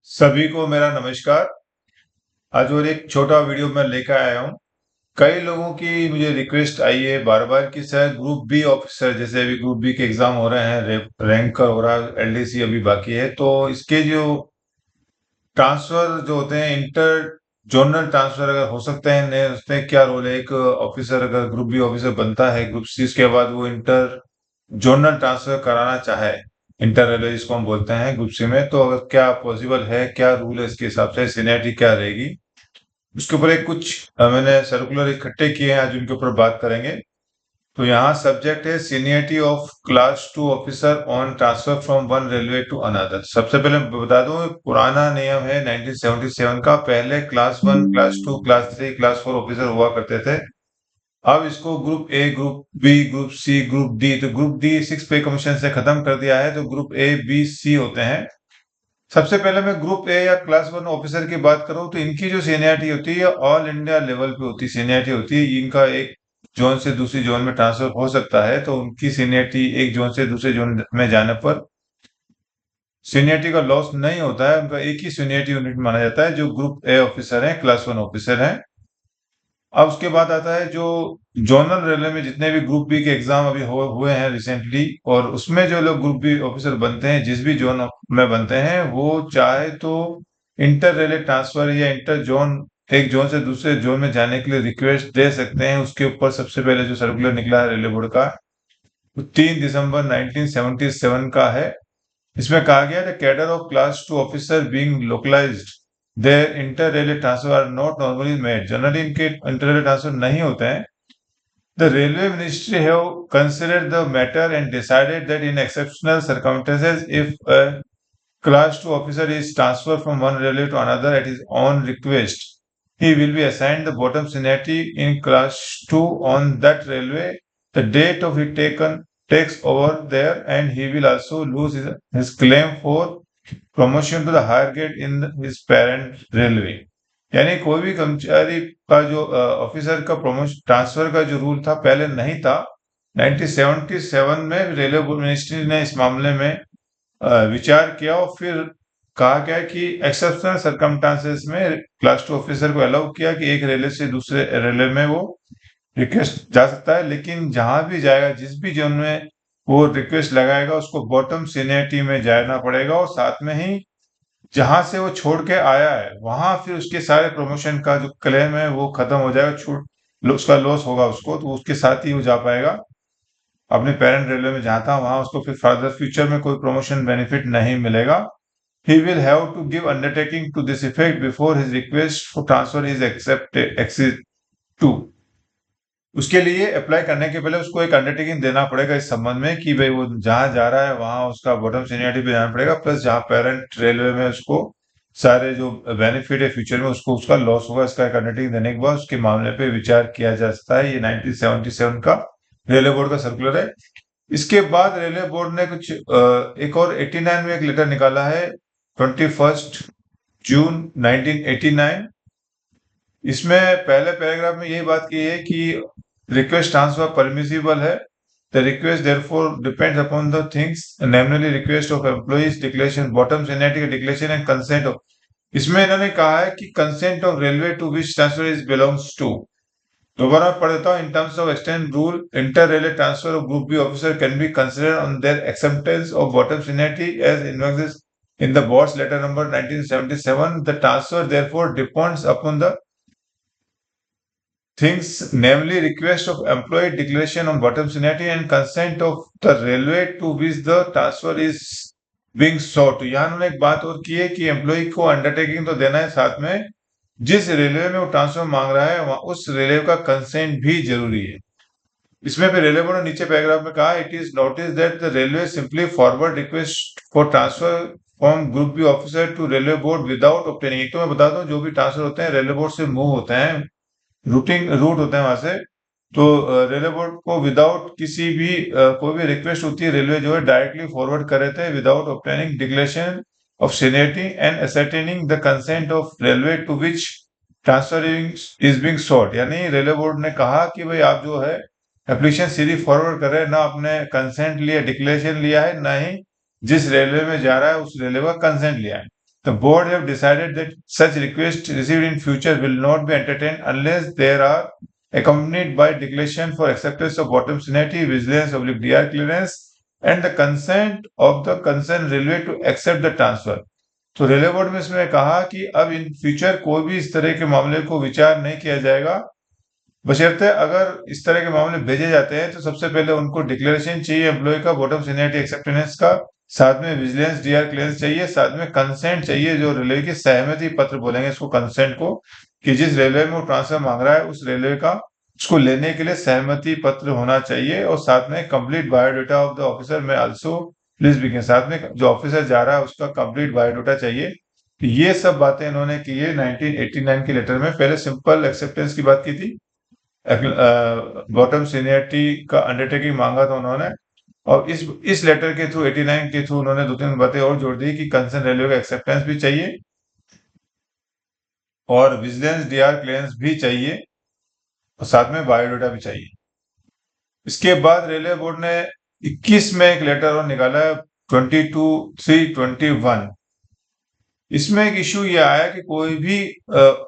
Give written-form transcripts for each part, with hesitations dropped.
सभी को मेरा नमस्कार। आज और एक छोटा वीडियो मैं लेकर आया हूँ। कई लोगों की मुझे रिक्वेस्ट आई है बार बार कि सर ग्रुप बी ऑफिसर, जैसे अभी ग्रुप बी के एग्जाम हो रहे हैं, रैंकर हो रहा है, एलडीसी अभी बाकी है, तो इसके जो ट्रांसफर जो होते हैं, इंटर जोनल ट्रांसफर अगर हो सकते हैं, नहीं उसमें क्या रोल है? एक ऑफिसर अगर ग्रुप बी ऑफिसर बनता है ग्रुप सी के बाद, वो इंटर जोनल ट्रांसफर कराना चाहे, इंटर रेलवे जिसको हम बोलते हैं ग्रुप सी में, तो अगर क्या पॉसिबल है, क्या रूल है, इसके हिसाब से सीनियरिटी क्या रहेगी, उसके ऊपर एक कुछ मैंने सर्कुलर इकट्ठे किए हैं, आज उनके ऊपर बात करेंगे। तो यहाँ सब्जेक्ट है seniority of class two officer on transfer from one railway to another. सबसे पहले मैं बता दूं, पुराना नियम है 1977 का। पहले class one, class two, class three, class four officer हुआ करते थे। अब इसको group A, group B, group C, group D, तो group D six pay commission से खत्म कर दिया है, तो ग्रुप ए, बी, सी होते हैं। सबसे पहले मैं ग्रुप ए या क्लास वन ऑफिसर की बात करूं, तो इनकी जो सीनियरिटी होती है ऑल इंडिया लेवल पे होती सीनियरिटी होती है। इनका एक जोन से दूसरी जोन में ट्रांसफर हो सकता है, तो उनकी सीनियरिटी एक जोन से दूसरे जोन में जाने पर सीनियरिटी का लॉस नहीं होता है। उनका एक ही सीनियरिटी यूनिट माना जाता है, जो ग्रुप ए ऑफिसर है, क्लास वन ऑफिसर है। अब उसके बाद आता है जो जोनल रेलवे में जितने भी ग्रुप बी के एग्जाम अभी हुए हैं रिसेंटली, और उसमें जो लोग ग्रुप बी ऑफिसर बनते हैं, जिस भी जोन में बनते हैं, वो चाहे तो इंटर रेलवे ट्रांसफर या इंटर जोन, एक जोन से दूसरे जोन में जाने के लिए रिक्वेस्ट दे सकते हैं। उसके ऊपर सबसे पहले जो सर्कुलर निकला है रेलवे बोर्ड का, वो 3 दिसंबर 1977 का है। इसमें कहा गया है, cadre of class two officer being localised, there inter railway transfer are not normally made. Generally इनके इंटर रेलवे ट्रांसफर नहीं होते हैं। The railway ministry have considered the matter and decided that in exceptional circumstances, if a class 2 officer is transferred from one railway to another at his own request, he will be assigned the bottom seniority in class 2 on that railway the date of it takes over there, and he will also lose his claim for promotion to the higher grade in his parent railway। यानी कोई भी कर्मचारी का जो officer का promotion transfer का जो rule था पहले नहीं था। 1977 में रेलवे मिनिस्ट्री ने इस मामले में विचार किया, और फिर कहा गया कि एक्सेप्शनल सरकमस्टांसेस में क्लास टू ऑफिसर को अलाउ किया कि एक रेलवे से दूसरे रेलवे में वो रिक्वेस्ट जा सकता है, लेकिन जहां भी जाएगा, जिस भी जोन में वो रिक्वेस्ट लगाएगा, उसको बॉटम सीनियरिटी में जाना पड़ेगा, और साथ में ही जहां से वो छोड़ के आया है वहां फिर उसके सारे प्रमोशन का जो क्लेम है वो खत्म हो जाएगा, छूट उसका लॉस होगा उसको, तो उसके साथ ही वो जा पाएगा अपने पेरेंट रेलवे में जहां था वहां। उसको फिर फर्दर फ्यूचर में कोई प्रमोशन बेनिफिट नहीं मिलेगा। He will have to give undertaking to this effect before his request for transfer is accept to. उसके लिए अप्लाई करने के पहले उसको एक अंडरटेकिंग देना पड़ेगा इस संबंध में कि भाई वो जहां जा रहा है वहां उसका बॉटम सीनियरिटी पे जाना पड़ेगा, प्लस जहां पेरेंट रेलवे में उसको सारे जो बेनिफिट है फ्यूचर में उसको उसका लॉस होगा। इसका एक अंडरटेकिंग देने के बाद उसके मामले पे विचार किया जा सकता है। ये 1977 का रेलवे बोर्ड का सर्कुलर है। इसके बाद रेलवे बोर्ड ने कुछ एक और 89 में एक लेटर निकाला है, 21 जून 1989। इसमें पहले पैराग्राफ में यही बात की है कि रिक्वेस्ट ट्रांसफर परमिसिबल है। The request therefore depends upon the things, namely request of employees, declaration bottom seniority declaration and consent of. इसमें इन्होंने कहा है कि consent of railway to which transfer is belongs to. दोबारा पढ़ देता हूँ। In terms of extend rule, inter railway transfer of group B officer can be considered on their acceptance of bottom seniority as inverses in the board's letter number 1977. The transfer therefore depends upon the things, namely request of employee, declaration on bottom seniority and consent of the railway to which the transfer is being sought। तो यहाँ उन्होंने एक बात और की है कि employ को अंडरटेकिंग तो देना है, साथ में जिस रेलवे में वो ट्रांसफर मांग रहा है उस रेलवे का कंसेंट भी जरूरी है। इसमें फिर रेलवे बोर्ड ने नीचे पैराग्राफ में कहा, it is notice that the railway simply forward request for transfer from group B officer to railway board without obtaining. एक तो मैं बता दूं, जो भी ट्रांसफर होते हैं रेलवे बोर्ड से मूव होते हैं, रूट होते हैं वहां से, तो रेलवे बोर्ड को विदाउट किसी भी कोई भी रिक्वेस्ट होती है, रेलवे जो है डायरेक्टली फॉरवर्ड कर रहे थे without obtaining declaration of seniority and ascertaining the consent of railway to which transfer is being sought. यानी रेलवे बोर्ड ने कहा कि भाई आप जो है एप्लीकेशन सीधी फॉरवर्ड कर रहे हैं, ना आपने कंसेंट लिया, डिक्लेरेशन लिया है, ना ही जिस रेलवे में जा रहा है उस रेलवे का कंसेंट लिया है। The board have decided that such requests received in future will not be entertained unless they are accompanied by declaration for acceptance of bottom seniority, vigilance of DR clearance and the consent of the concerned railway to accept the transfer. तो railway board में इसमें कहा कि अब in future कोई भी इस तरह के मामले को विचार नहीं किया जाएगा, बशर्ते अगर इस तरह के मामले भेजे जाते हैं तो सबसे पहले उनको डिक्लेरेशन चाहिए एम्प्लॉय का, बॉटम सीनियरिटी एक्सेप्टेंस का, साथ में विजिलेंस डीआर क्लियरेंस चाहिए, साथ में कंसेंट चाहिए, जो रेलवे की सहमति पत्र बोलेंगे इसको, कंसेंट को, कि जिस रेलवे में वो ट्रांसफर मांग रहा है उस रेलवे का उसको लेने के लिए सहमति पत्र होना चाहिए, और साथ में complete biodata of the officer में आल्सो प्लीज बिगिन, साथ में जो ऑफिसर जा रहा है उसका कंप्लीट बायोडाटा चाहिए। तो ये सब बातें इन्होंने की है 1989 के लेटर में। पहले सिंपल एक्सेप्टेंस की बात की थी, बॉटम सीनियरिटी का अंडरटेकिंग मांगा था उन्होंने, और इस लेटर के थ्रू 89 के थ्रू उन्होंने दो तीन बातें और जोड़ दी कि कंसर्न रेलवे का एक्सेप्टेंस भी चाहिए और विजिलेंस डीआर क्लियरेंस भी चाहिए और साथ में बायोडाटा भी चाहिए। इसके बाद रेलवे बोर्ड ने 21 में एक लेटर और निकाला है 22/3/21। इसमें एक इशू ये आया कि कोई भी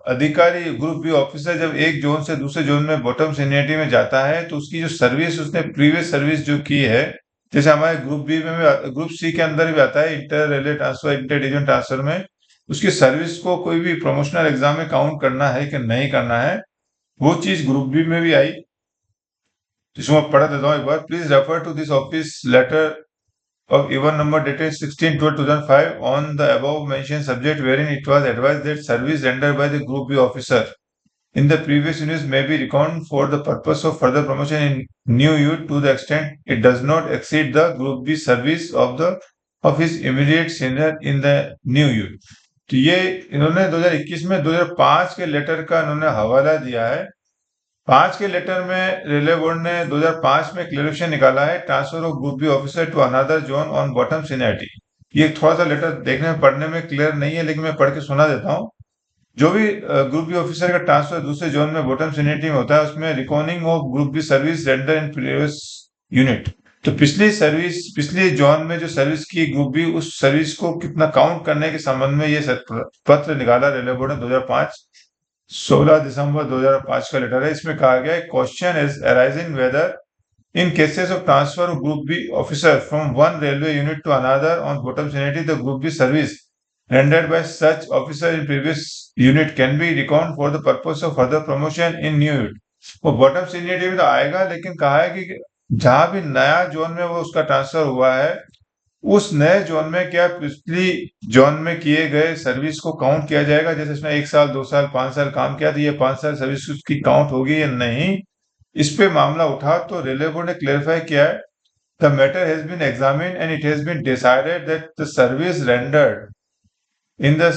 अधिकारी ग्रुप बी ऑफिसर जब एक जोन से दूसरे जोन में बॉटम सीनियरिटी में जाता है तो उसकी जो सर्विस उसने प्रीवियस सर्विस जो की है, जैसे हमारे ग्रुप बी में ग्रुप सी के अंदर भी आता है inter railway transfer, inter division transfer में, उसकी सर्विस को कोई भी प्रमोशनल एग्जाम में काउंट करना है कि नहीं करना है, वो चीज ग्रुप बी में भी आई। जिसको मैं पढ़ा देता हूँ एक बार। Please refer to this office letter of even number dated 16/12/2005 on the above mentioned subject, wherein it was advised that service rendered by the Group B officer in the previous units may be reckoned for the purpose of further promotion in new unit to the extent it does not exceed the Group B service of his immediate senior in the new unit। तो ये इन्होंने 2021 में 2005 के letter का इन्होंने हवाला दिया है। 5 के लेटर में रेलवे बोर्ड ने 2005 में क्लियरेशन निकाला है, transfer of group B officer to another zone on bottom seniority. ये थोड़ा सा लेटर देखने में पढ़ने में क्लियर नहीं है, लेकिन मैं पढ़ के सुना देता हूँ। जो भी ग्रुप बी ऑफिसर का ट्रांसफर दूसरे जोन में बॉटम सीनियरिटी में होता है उसमें recording of group B service render in previous unit. तो पिछली जोन में जो सर्विस की ग्रुप बी, उस सर्विस को कितना काउंट करने के संबंध में ये पत्र निकाला रेलवे बोर्ड ने 2005, 16 दिसंबर 2005 का लेटर है। इसमें कहा गया है question is arising whether in cases of transfer of Group B officer from one railway unit to another on bottom seniority, the Group B service rendered by such officer in previous unit can be reckoned for the purpose of further promotion in new unit। वो bottom seniority में तो आएगा, लेकिन कहा है कि जहां भी नया जोन में वो उसका ट्रांसफर हुआ है उस नए जोन में क्या पिछली जोन में किए गए सर्विस को काउंट किया जाएगा। जैसे इसने 1 साल 2 साल 5 साल काम किया तो ये 5 साल सर्विस की काउंट होगी या नहीं, इस पे मामला उठा तो रेलवे बोर्ड ने क्लेरिफाई किया है the matter has been examined and it has been decided that the service rendered in the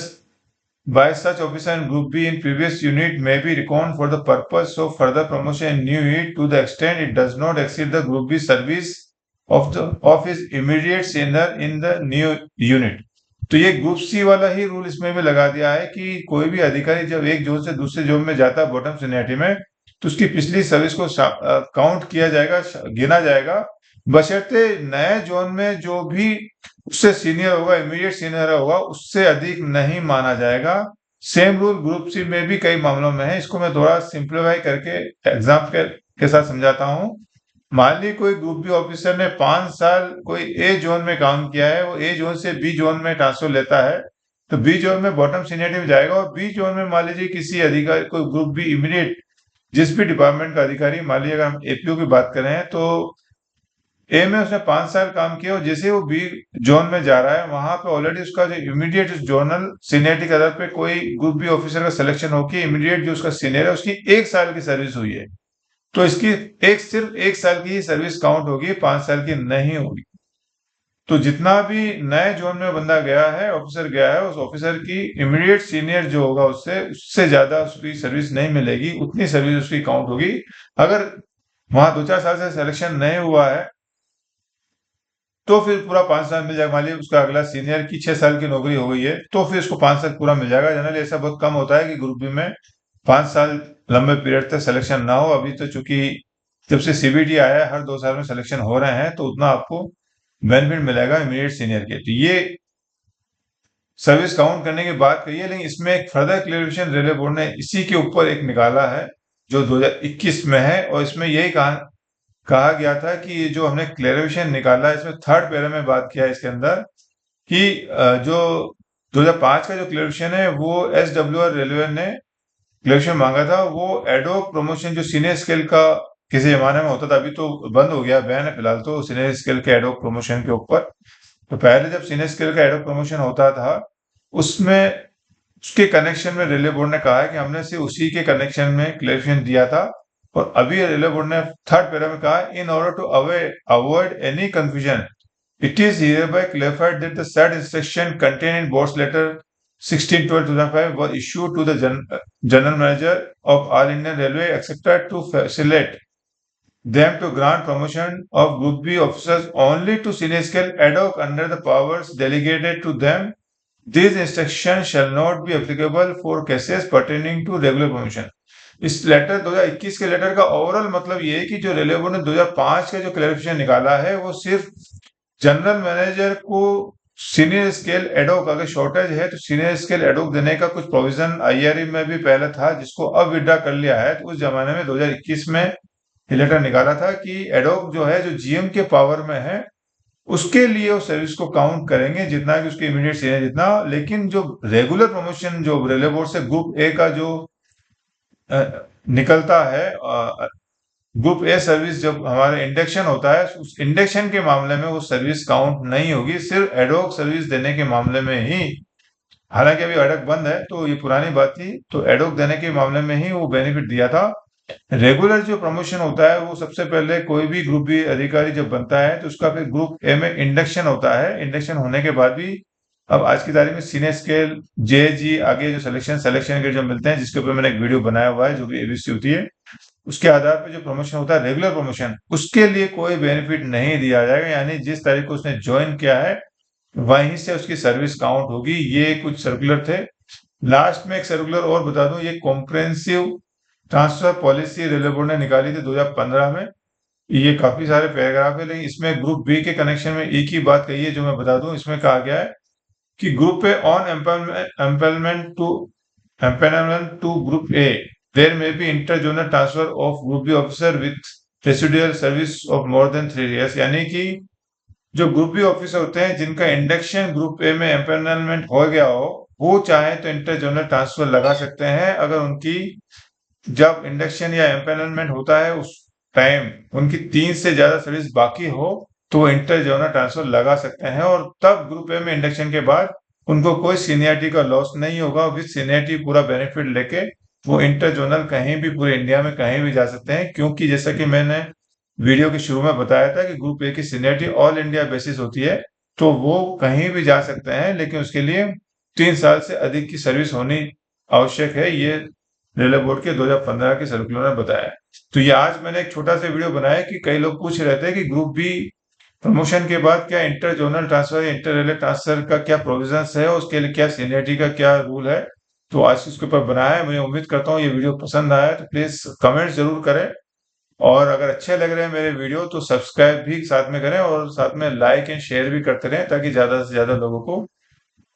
by such officer in group B in previous unit may be reckoned for the purpose of further promotion in new unit to the extent it does not exceed the group B service of his immediate senior in the new unit। तो ये group C वाला ही rule इसमें भी लगा दिया है कि कोई भी अधिकारी जब एक जोन से दूसरे जोन में जाता है बॉटम सीनियरिटी में तो उसकी पिछली सर्विस को काउंट किया जाएगा, गिना जाएगा, बशर्ते नए जोन में जो भी उससे सीनियर होगा, इमीडिएट सीनियर होगा, उससे अधिक नहीं माना जाएगा। सेम रूल ग्रुप सी में भी कई मामलों में है। इसको मैं थोड़ा सिंप्लीफाई करके एग्जाम के साथ समझाता हूँ। मान ली कोई ग्रुप बी ऑफिसर ने 5 साल कोई ए जोन में काम किया है, वो ए जोन से बी जोन में ट्रांसफर लेता है तो बी जोन में बॉटम सीनियरिटी में जाएगा, और बी जोन में मान लीजिए किसी अधिकारी कोई ग्रुप बी इमीडिएट जिस भी डिपार्टमेंट का अधिकारी, मान लीजिए अगर हम एपीओ की बात कर रहे हैं तो ए में उसने 5 साल काम किया और जैसे वो बी जोन में जा रहा है वहां पे ऑलरेडी उसका जो इमीडिएट जोनल सीनियरिटी के आधार पे कोई ग्रुप बी ऑफिसर का सिलेक्शन होकर इमीडिएट जो उसका सीनियर है उसकी 1 साल की सर्विस हुई है, तो इसकी सिर्फ 1 साल की ही सर्विस काउंट होगी, 5 साल की नहीं होगी। तो जितना भी नए जोन में बंदा गया है, ऑफिसर गया है, उस ऑफिसर की इमीडिएट सीनियर जो होगा उससे ज्यादा उसकी सर्विस नहीं मिलेगी, उतनी सर्विस उसकी काउंट होगी। अगर वहां 2-4 साल से सिलेक्शन नहीं हुआ है तो फिर पूरा 5 साल मिल जाएगा। मान लीजिए उसका अगला सीनियर की 6 साल की नौकरी हो गई है तो फिर उसको 5 साल पूरा मिल जाएगा। जनरली ऐसा बहुत कम होता है कि ग्रुप बी में 5 साल लंबे पीरियड तक सिलेक्शन ना हो। अभी तो चूंकि जब से सीबीटी आया है हर 2 साल में सिलेक्शन हो रहे हैं तो उतना आपको बेनिफिट मिलेगा इमीडिएट सीनियर के। तो ये सर्विस काउंट करने की बात कही है, लेकिन इसमें एक फर्दर क्लेरिफिकेशन रेलवे बोर्ड ने इसी के ऊपर एक निकाला है जो 2021 में है, और इसमें यही कहा गया था कि ये जो हमने क्लेरिफिकेशन निकाला है, इसमें थर्ड पैरा में बात किया है इसके अंदर कि जो 2005 का जो क्लेरिफिकेशन है वो SWR रेलवे ने क्लेरिफिकेशन मांगा था, वो एडोक प्रमोशन जो सीनियर स्केल का किसी जमाने में होता था, अभी तो बंद हो गया, बैन है फिलहाल तो सीनियर स्केल के एडोक प्रमोशन के ऊपर। तो पहले जब सीनियर स्केल का एडोक प्रमोशन होता था, उसमें उसके कनेक्शन में रेलवे बोर्ड ने कहा है कि हमने सिर्फ उसी के कनेक्शन में क्लेरिफिकेशन दिया था। और अभी रेलवे बोर्ड ने थर्ड पैरा में कहा, in order to avoid any confusion, it is hereby clarified that the said instruction contained in board's letter 16/12/2005 was issued to the general manager of All Indian Railway, etc., to facilitate them to grant promotion of Group B officers only to senior scale ad hoc under the powers delegated to them. These instructions shall not be applicable for cases pertaining to regular promotion. इस letter 2021 के letter का overall मतलब ये है कि जो railway board ने 2005 का जो क्लैरिफिकेशन निकाला है, वो सिर्फ जनरल मैनेजर को सीनियर स्केल एडोक, अगर शॉर्टेज है तो सीनियर स्केल एडोक देने का कुछ प्रोविजन आईआरई में भी पहले था, जिसको अब विड्रा कर लिया है। तो उस जमाने में 2021 में ये लेटर निकाला था कि एडोक जो है, जो जीएम के पावर में है, उसके लिए वो सर्विस को काउंट करेंगे जितना कि उसके इमीडिएट सीनियर जितना। लेकिन जो रेगुलर प्रमोशन जो रेलवे बोर्ड से ग्रुप ए का जो निकलता है, ग्रुप ए सर्विस जब हमारा इंडक्शन होता है, उस इंडक्शन के मामले में वो सर्विस काउंट नहीं होगी, सिर्फ एडोक सर्विस देने के मामले में ही। हालांकि अभी एडोक बंद है, तो ये पुरानी बात थी, तो एडोक देने के मामले में ही वो बेनिफिट दिया था। रेगुलर जो प्रमोशन होता है, वो सबसे पहले कोई भी ग्रुप बी अधिकारी जब बनता है, तो उसका फिर ग्रुप ए में इंडक्शन होता है। इंडक्शन होने के बाद भी अब आज की तारीख में सीनियर स्केल जेजी आगे जो सिलेक्शन के जो मिलते हैं, जिसके ऊपर मैंने एक वीडियो बनाया हुआ है, जो भी एबीसी होती है, उसके आधार पर जो प्रमोशन होता है रेगुलर प्रमोशन, उसके लिए कोई बेनिफिट नहीं दिया जाएगा। यानी जिस तारीख को उसने ज्वाइन किया है वहीं से उसकी सर्विस काउंट होगी। ये कुछ सर्कुलर थे। लास्ट में एक सर्कुलर और बता दूं, ये comprehensive transfer policy railway board ने निकाली थी 2015 में। ये काफी सारे पैराग्राफ है, लेकिन इसमें ग्रुप बी के कनेक्शन में एक ही बात कही है जो मैं बता दूं। इसमें कहा गया है कि group A on empanelment to group A there may be inter-zonal transfer of Group B officer with residual service of more than 3 years। यानी कि जो ग्रुप बी ऑफिसर होते हैं जिनका इंडक्शन ग्रुप ए में एम्पेनलमेंट हो गया हो, वो चाहे तो इंटर जोनल ट्रांसफर लगा सकते हैं। अगर उनकी जब इंडक्शन या एम्पेनलमेंट होता है उस टाइम उनकी 3 से ज्यादा सर्विस बाकी हो, तो वो इंटर जोनल ट्रांसफर लगा सकते हैं। और तब ग्रुप ए में इंडक्शन के बाद उनको कोई सीनियरिटी का लॉस नहीं होगा, विद सीनियरिटी पूरा बेनिफिट लेके वो इंटर जोनल कहीं भी पूरे इंडिया में कहीं भी जा सकते हैं। क्योंकि जैसा कि मैंने वीडियो के शुरू में बताया था कि ग्रुप ए की सीनियरिटी ऑल इंडिया बेसिस होती है, तो वो कहीं भी जा सकते हैं, लेकिन उसके लिए 3 साल से अधिक की सर्विस होनी आवश्यक है। ये रेलवे बोर्ड के 2015 के सर्कुलर ने बताया। तो ये आज मैंने एक छोटा सा वीडियो बनाया कि कई लोग पूछ रहे थे कि ग्रुप बी प्रमोशन के बाद क्या इंटर जोनल ट्रांसफर या इंटर रेलवे ट्रांसफर का क्या प्रोविजंस है, उसके लिए क्या सीनियरिटी का क्या रूल है। तो आज उसके ऊपर बनाया है। मैं उम्मीद करता हूँ ये वीडियो पसंद आया तो प्लीज कमेंट जरूर करें, और अगर अच्छे लग रहे हैं मेरे वीडियो तो सब्सक्राइब भी साथ में करें, और साथ में लाइक एंड शेयर भी करते रहें, ताकि ज्यादा से ज्यादा लोगों को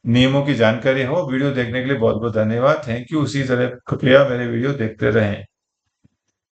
नियमों की जानकारी हो। वीडियो देखने के लिए बहुत बहुत धन्यवाद, थैंक यू। उसी तरह कृपया मेरे वीडियो देखते रहें।